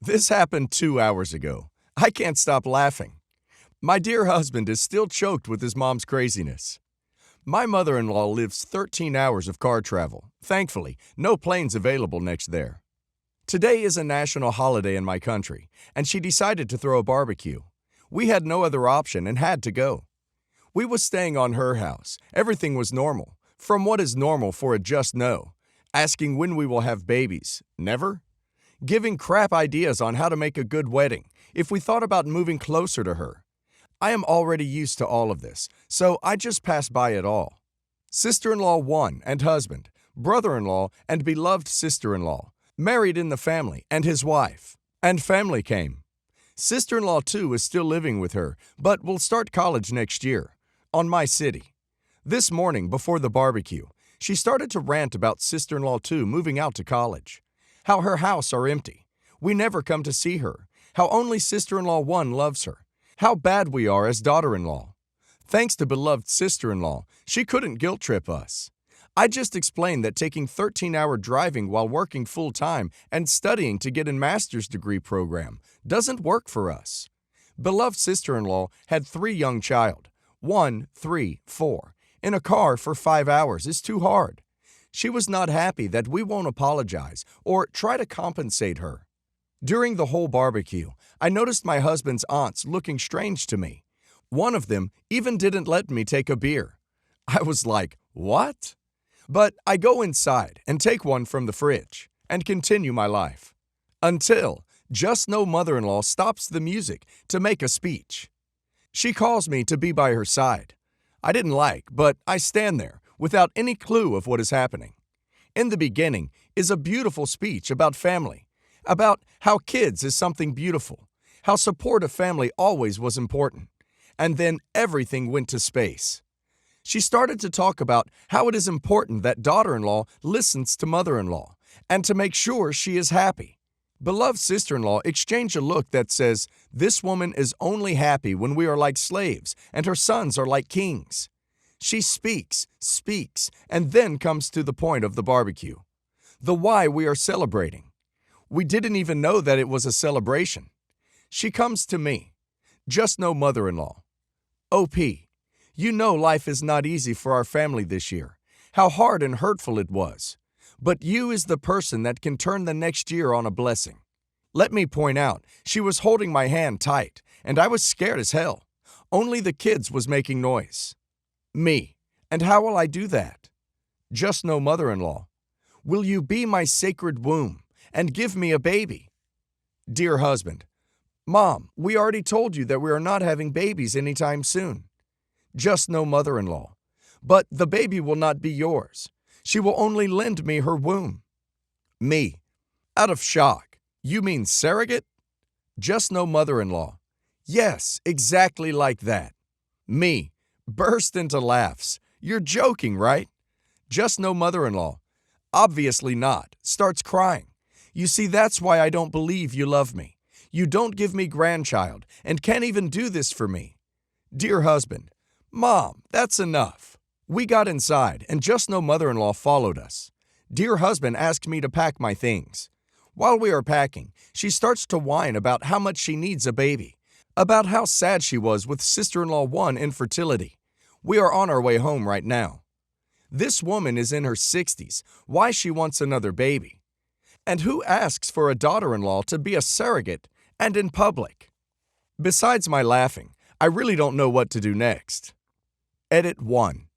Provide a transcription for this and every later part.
This happened 2 hours ago. I can't stop laughing. My dear husband is still choked with his mom's craziness. My mother-in-law lives 13 hours of car travel. Thankfully, no planes available next there. Today is a national holiday in my country, and she decided to throw a barbecue. We had no other option and had to go. We was staying on her house. Everything was normal. From what is normal for a just no. Asking when we will have babies. Never? Giving crap ideas on how to make a good wedding. If we thought about moving closer to her. I am already used to all of this, so I just passed by it all. Sister-in-law 1 and husband, brother-in-law and beloved sister-in-law, married in the family and his wife, and family came. Sister-in-law 2 is still living with her, but will start college next year, on my city. This morning, before the barbecue, she started to rant about sister-in-law 2 moving out to college. How her house are empty. We never come to see her. How only sister-in-law 1 loves her. How bad we are as daughter-in-law. Thanks to beloved sister-in-law, she couldn't guilt trip us. I just explained that taking 13-hour driving while working full-time and studying to get a master's degree program doesn't work for us. Beloved sister-in-law had 3 young child, 1, 3, 4. In a car for 5 hours is too hard. She was not happy that we won't apologize or try to compensate her. During the whole barbecue, I noticed my husband's aunts looking strange to me. One of them even didn't let me take a beer. I was like, what? But I go inside and take one from the fridge and continue my life. Until just no mother-in-law stops the music to make a speech. She calls me to be by her side. I didn't like, but I stand there without any clue of what is happening. In the beginning is a beautiful speech about family, about how kids is something beautiful, how support of family always was important, and then everything went to space. She started to talk about how it is important that daughter-in-law listens to mother-in-law and to make sure she is happy. Beloved sister-in-law exchanged a look that says, this woman is only happy when we are like slaves and her sons are like kings. She speaks, and then comes to the point of the barbecue. The why we are celebrating. We didn't even know that it was a celebration. She comes to me. Just no mother-in-law. OP, you know life is not easy for our family this year. How hard and hurtful it was. But you is the person that can turn the next year on a blessing. Let me point out, she was holding my hand tight, and I was scared as hell. Only the kids was making noise. Me. And how will I do that? Just no mother-in-law. Will you be my sacred womb and give me a baby? Dear husband. Mom, we already told you that we are not having babies anytime soon. Just no mother-in-law. But the baby will not be yours. She will only lend me her womb. Me. Out of shock. You mean surrogate? Just no mother-in-law. Yes, exactly like that. Me. Burst into laughs. You're joking, right? Just no mother-in-law. Obviously not. Starts crying. You see, that's why I don't believe you love me. You don't give me grandchild and can't even do this for me. Dear husband. Mom, that's enough. We got inside and just no mother-in-law followed us. Dear husband asked me to pack my things. While we are packing, she starts to whine about how much she needs a baby, about how sad she was with sister-in-law 1 infertility. We are on our way home right now. This woman is in her 60s. Why she wants another baby? And who asks for a daughter-in-law to be a surrogate and in public? Besides my laughing, I really don't know what to do next. Edit 1.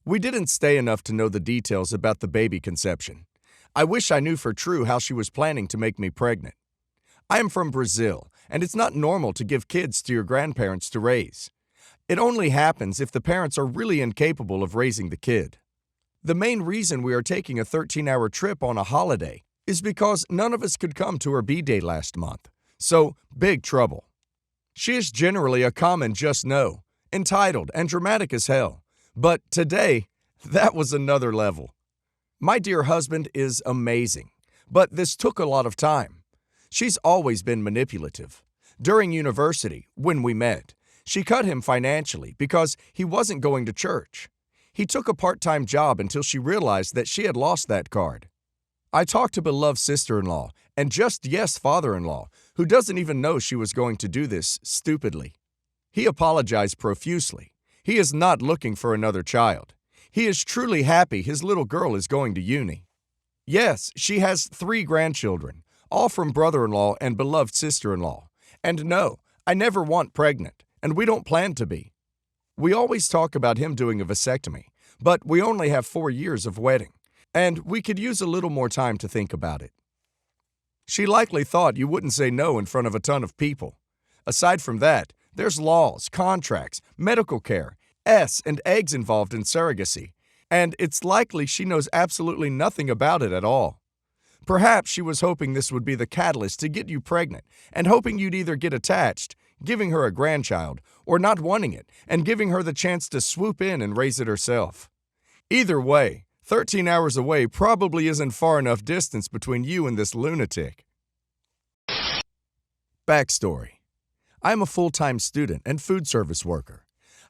We didn't stay enough to know the details about the baby conception. I wish I knew for true how she was planning to make me pregnant. I am from Brazil, and it's not normal to give kids to your grandparents to raise. It only happens if the parents are really incapable of raising the kid. The main reason we are taking a 13-hour trip on a holiday is because none of us could come to her B-Day last month. So, big trouble. She is generally a common just no, entitled and dramatic as hell. But today, that was another level. My dear husband is amazing, but this took a lot of time. She's always been manipulative. During university, when we met, she cut him financially because he wasn't going to church. He took a part-time job until she realized that she had lost that card. I talked to beloved sister-in-law and just yes father-in-law, who doesn't even know she was going to do this stupidly. He apologized profusely. He is not looking for another child. He is truly happy his little girl is going to uni. Yes, she has 3 grandchildren, all from brother-in-law and beloved sister-in-law. And no, I never want pregnant, and we don't plan to be. We always talk about him doing a vasectomy, but we only have 4 years of wedding, and we could use a little more time to think about it. She likely thought you wouldn't say no in front of a ton of people. Aside from that, there's laws, contracts, medical care, and eggs involved in surrogacy, and it's likely she knows absolutely nothing about it at all. Perhaps she was hoping this would be the catalyst to get you pregnant and hoping you'd either get attached, giving her a grandchild, or not wanting it and giving her the chance to swoop in and raise it herself. Either way, 13 hours away probably isn't far enough distance between you and this lunatic. Backstory. I am a full-time student and food service worker.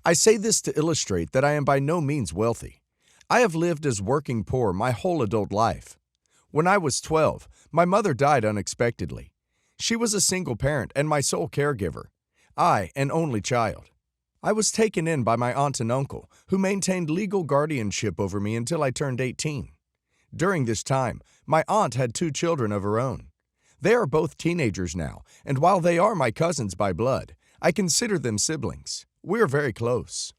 I say this to illustrate that I am by no means wealthy. I have lived as working poor my whole adult life. When I was 12, my mother died unexpectedly. She was a single parent and my sole caregiver. I, an only child. I was taken in by my aunt and uncle, who maintained legal guardianship over me until I turned 18. During this time, my aunt had 2 children of her own. They are both teenagers now, and while they are my cousins by blood, I consider them siblings. We are very close.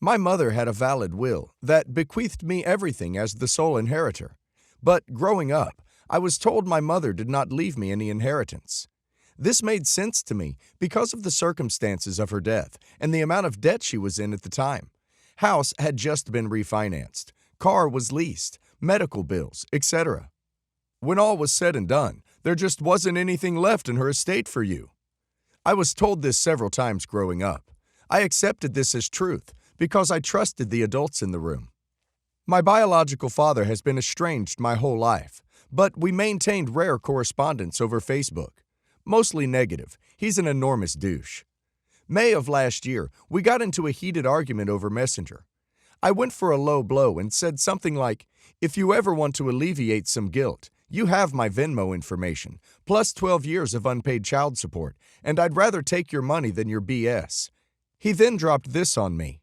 My mother had a valid will that bequeathed me everything as the sole inheritor. But growing up, I was told my mother did not leave me any inheritance. This made sense to me because of the circumstances of her death and the amount of debt she was in at the time. House had just been refinanced, car was leased, medical bills, etc. When all was said and done, there just wasn't anything left in her estate for you. I was told this several times growing up. I accepted this as truth because I trusted the adults in the room. My biological father has been estranged my whole life, but we maintained rare correspondence over Facebook. Mostly negative. He's an enormous douche. May of last year, we got into a heated argument over Messenger. I went for a low blow and said something like, "If you ever want to alleviate some guilt, you have my Venmo information, plus 12 years of unpaid child support, and I'd rather take your money than your BS. He then dropped this on me.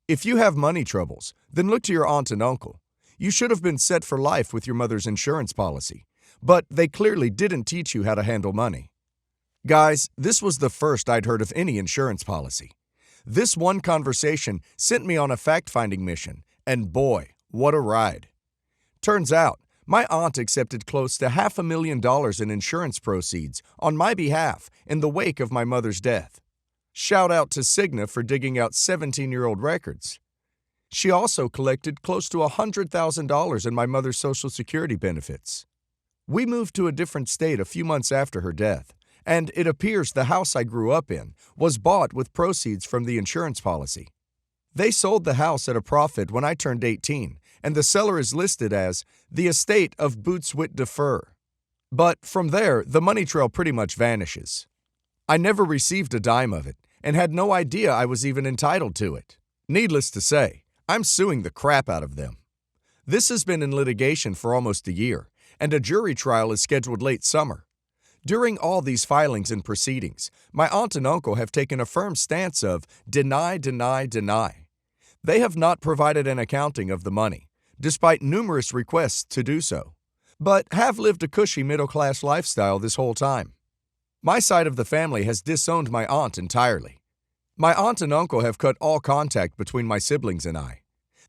If you have money troubles, then look to your aunt and uncle. You should have been set for life with your mother's insurance policy, but they clearly didn't teach you how to handle money. Guys, this was the first I'd heard of any insurance policy. This one conversation sent me on a fact-finding mission, and boy, what a ride. Turns out, my aunt accepted close to $500,000 in insurance proceeds on my behalf in the wake of my mother's death. Shout out to Cigna for digging out 17-year-old records. She also collected close to $100,000 in my mother's Social Security benefits. We moved to a different state a few months after her death, and it appears the house I grew up in was bought with proceeds from the insurance policy. They sold the house at a profit when I turned 18, and the seller is listed as the estate of Bootswit Defer. But from there, the money trail pretty much vanishes. I never received a dime of it, and had no idea I was even entitled to it. Needless to say, I'm suing the crap out of them. This has been in litigation for almost a year, and a jury trial is scheduled late summer. During all these filings and proceedings, my aunt and uncle have taken a firm stance of deny, deny, deny. They have not provided an accounting of the money, despite numerous requests to do so, but have lived a cushy middle-class lifestyle this whole time. My side of the family has disowned my aunt entirely. My aunt and uncle have cut all contact between my siblings and I.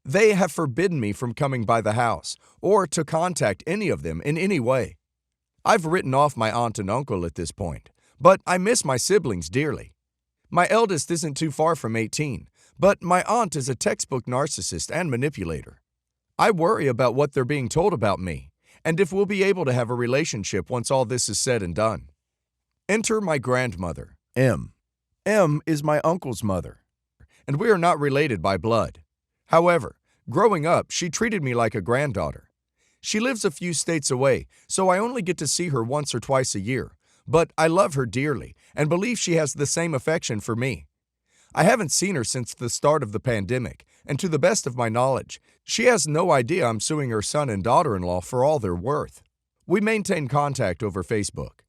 They have forbidden me from coming by the house or to contact any of them in any way. I've written off my aunt and uncle at this point, but I miss my siblings dearly. My eldest isn't too far from 18, but my aunt is a textbook narcissist and manipulator. I worry about what they're being told about me, and if we'll be able to have a relationship once all this is said and done. Enter my grandmother, M. M is my uncle's mother, and we are not related by blood. However, growing up, she treated me like a granddaughter. She lives a few states away, so I only get to see her once or twice a year, but I love her dearly and believe she has the same affection for me. I haven't seen her since the start of the pandemic, and to the best of my knowledge, she has no idea I'm suing her son and daughter-in-law for all they're worth. We maintain contact over Facebook.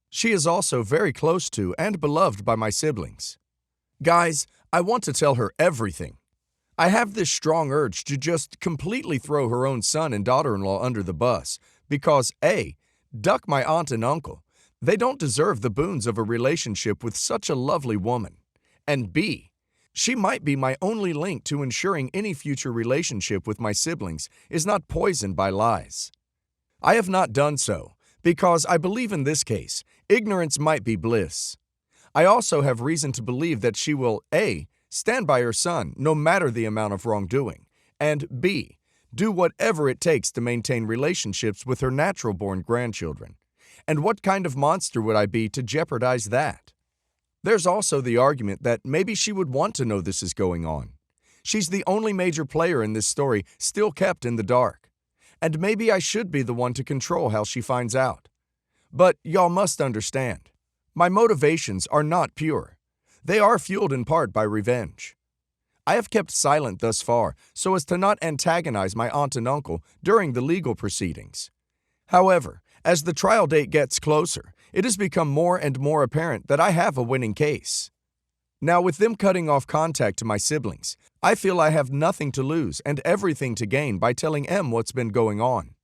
She is also very close to and beloved by my siblings. Guys, I want to tell her everything. I have this strong urge to just completely throw her own son and daughter-in-law under the bus because A, duck my aunt and uncle. They don't deserve the boons of a relationship with such a lovely woman. And B, she might be my only link to ensuring any future relationship with my siblings is not poisoned by lies. I have not done so because I believe in this case, ignorance might be bliss. I also have reason to believe that she will A, stand by her son no matter the amount of wrongdoing, and B, do whatever it takes to maintain relationships with her natural-born grandchildren. And what kind of monster would I be to jeopardize that? There's also the argument that maybe she would want to know this is going on. She's the only major player in this story still kept in the dark. And maybe I should be the one to control how she finds out. But y'all must understand, my motivations are not pure. They are fueled in part by revenge. I have kept silent thus far so as to not antagonize my aunt and uncle during the legal proceedings. However, as the trial date gets closer, it has become more and more apparent that I have a winning case. Now, with them cutting off contact to my siblings, I feel I have nothing to lose and everything to gain by telling Em what's been going on.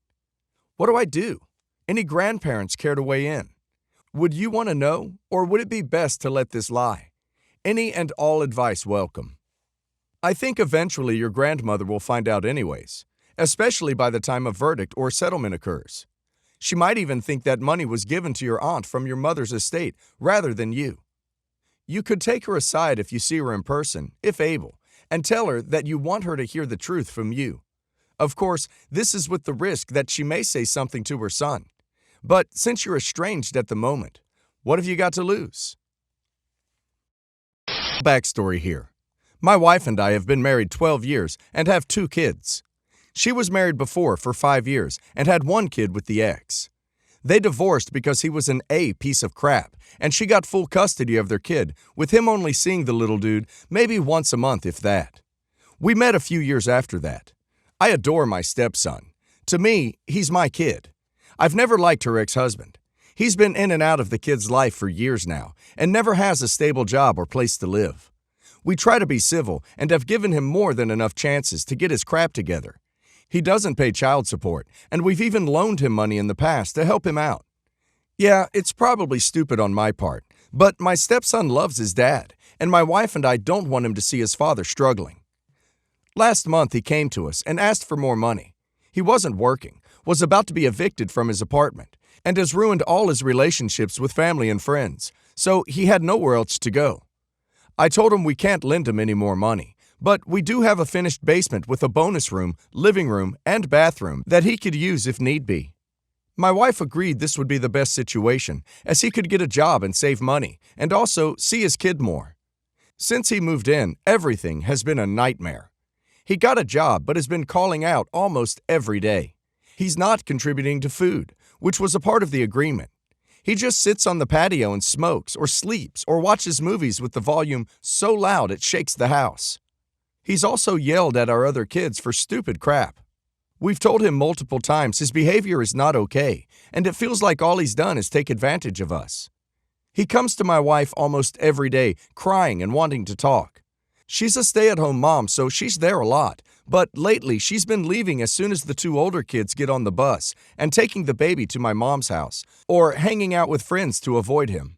What do I do? Any grandparents care to weigh in? Would you want to know, or would it be best to let this lie? Any and all advice welcome. I think eventually your grandmother will find out anyways, especially by the time a verdict or settlement occurs. She might even think that money was given to your aunt from your mother's estate rather than you. You could take her aside if you see her in person, if able, and tell her that you want her to hear the truth from you. Of course, this is with the risk that she may say something to her son. But since you're estranged at the moment, what have you got to lose? Backstory here. My wife and I have been married 12 years and have 2 kids. She was married before for 5 years and had 1 kid with the ex. They divorced because he was an A piece of crap, and she got full custody of their kid, with him only seeing the little dude maybe once a month, if that. We met a few years after that. I adore my stepson. To me, he's my kid. I've never liked her ex-husband. He's been in and out of the kid's life for years now, and never has a stable job or place to live. We try to be civil and have given him more than enough chances to get his crap together. He doesn't pay child support, and we've even loaned him money in the past to help him out. Yeah, it's probably stupid on my part, but my stepson loves his dad, and my wife and I don't want him to see his father struggling. Last month he came to us and asked for more money. He wasn't working, was about to be evicted from his apartment, and has ruined all his relationships with family and friends, so he had nowhere else to go. I told him we can't lend him any more money, but we do have a finished basement with a bonus room, living room, and bathroom that he could use if need be. My wife agreed this would be the best situation, as he could get a job and save money, and also see his kid more. Since he moved in, everything has been a nightmare. He got a job but has been calling out almost every day. He's not contributing to food, which was a part of the agreement. He just sits on the patio and smokes or sleeps or watches movies with the volume so loud it shakes the house. He's also yelled at our other kids for stupid crap. We've told him multiple times his behavior is not okay, and it feels like all he's done is take advantage of us. He comes to my wife almost every day, crying and wanting to talk. She's a stay-at-home mom, so she's there a lot, but lately she's been leaving as soon as the 2 older kids get on the bus and taking the baby to my mom's house, or hanging out with friends to avoid him.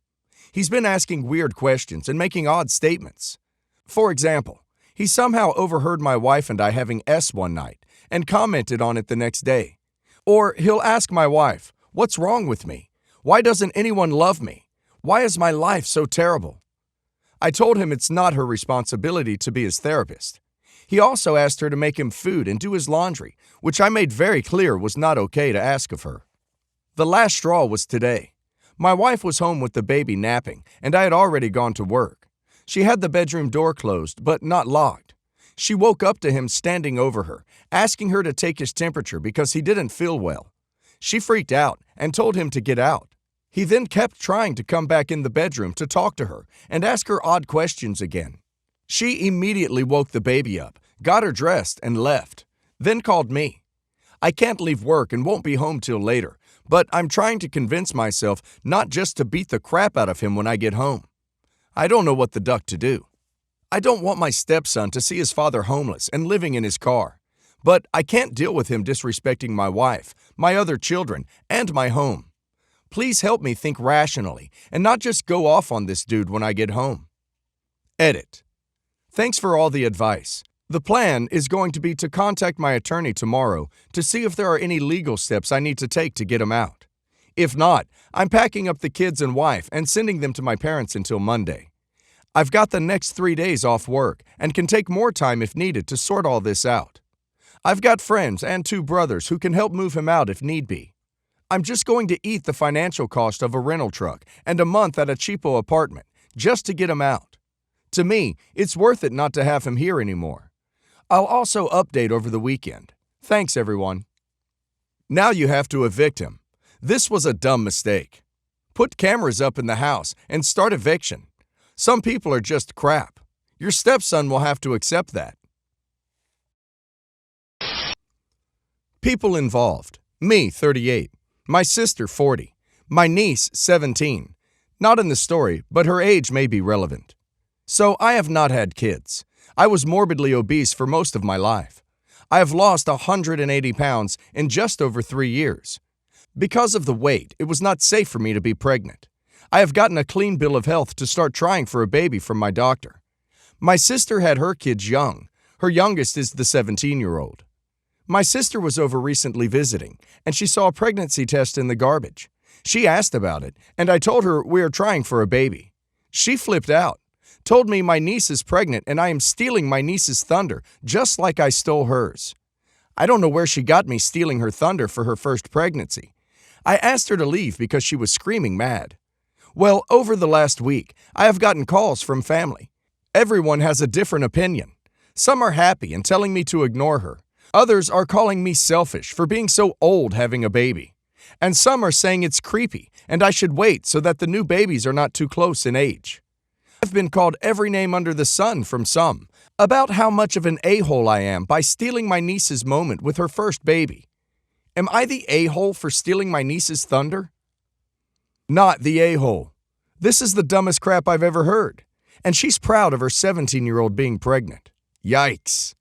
He's been asking weird questions and making odd statements. For example, he somehow overheard my wife and I having S one night and commented on it the next day. Or he'll ask my wife, "What's wrong with me? Why doesn't anyone love me? Why is my life so terrible?" I told him it's not her responsibility to be his therapist. He also asked her to make him food and do his laundry, which I made very clear was not okay to ask of her. The last straw was today. My wife was home with the baby napping, and I had already gone to work. She had the bedroom door closed, but not locked. She woke up to him standing over her, asking her to take his temperature because he didn't feel well. She freaked out and told him to get out. He then kept trying to come back in the bedroom to talk to her and ask her odd questions again. She immediately woke the baby up, got her dressed, and left, then called me. I can't leave work and won't be home till later, but I'm trying to convince myself not just to beat the crap out of him when I get home. I don't know what the duck to do. I don't want my stepson to see his father homeless and living in his car, but I can't deal with him disrespecting my wife, my other children, and my home. Please help me think rationally and not just go off on this dude when I get home. Edit. Thanks for all the advice. The plan is going to be to contact my attorney tomorrow to see if there are any legal steps I need to take to get him out. If not, I'm packing up the kids and wife and sending them to my parents until Monday. I've got the next 3 days off work and can take more time if needed to sort all this out. I've got friends and 2 brothers who can help move him out if need be. I'm just going to eat the financial cost of a rental truck and a month at a cheapo apartment just to get him out. To me, it's worth it not to have him here anymore. I'll also update over the weekend. Thanks, everyone. Now you have to evict him. This was a dumb mistake. Put cameras up in the house and start eviction. Some people are just crap. Your stepson will have to accept that. People involved. Me, 38. My sister, 40. My niece, 17. Not in the story, but her age may be relevant. So I have not had kids. I was morbidly obese for most of my life. I have lost 180 pounds in just over 3 years. Because of the weight, it was not safe for me to be pregnant. I have gotten a clean bill of health to start trying for a baby from my doctor. My sister had her kids young. Her youngest is the 17-year-old. My sister was over recently visiting, and she saw a pregnancy test in the garbage. She asked about it, and I told her we are trying for a baby. She flipped out, told me my niece is pregnant and I am stealing my niece's thunder, just like I stole hers. I don't know where she got me stealing her thunder for her first pregnancy. I asked her to leave because she was screaming mad. Well, over the last week, I have gotten calls from family. Everyone has a different opinion. Some are happy and telling me to ignore her. Others are calling me selfish for being so old having a baby. And some are saying it's creepy and I should wait so that the new babies are not too close in age. I've been called every name under the sun from some about how much of an a-hole I am by stealing my niece's moment with her first baby. Am I the a-hole for stealing my niece's thunder? Not the a-hole. This is the dumbest crap I've ever heard. And she's proud of her 17-year-old being pregnant. Yikes.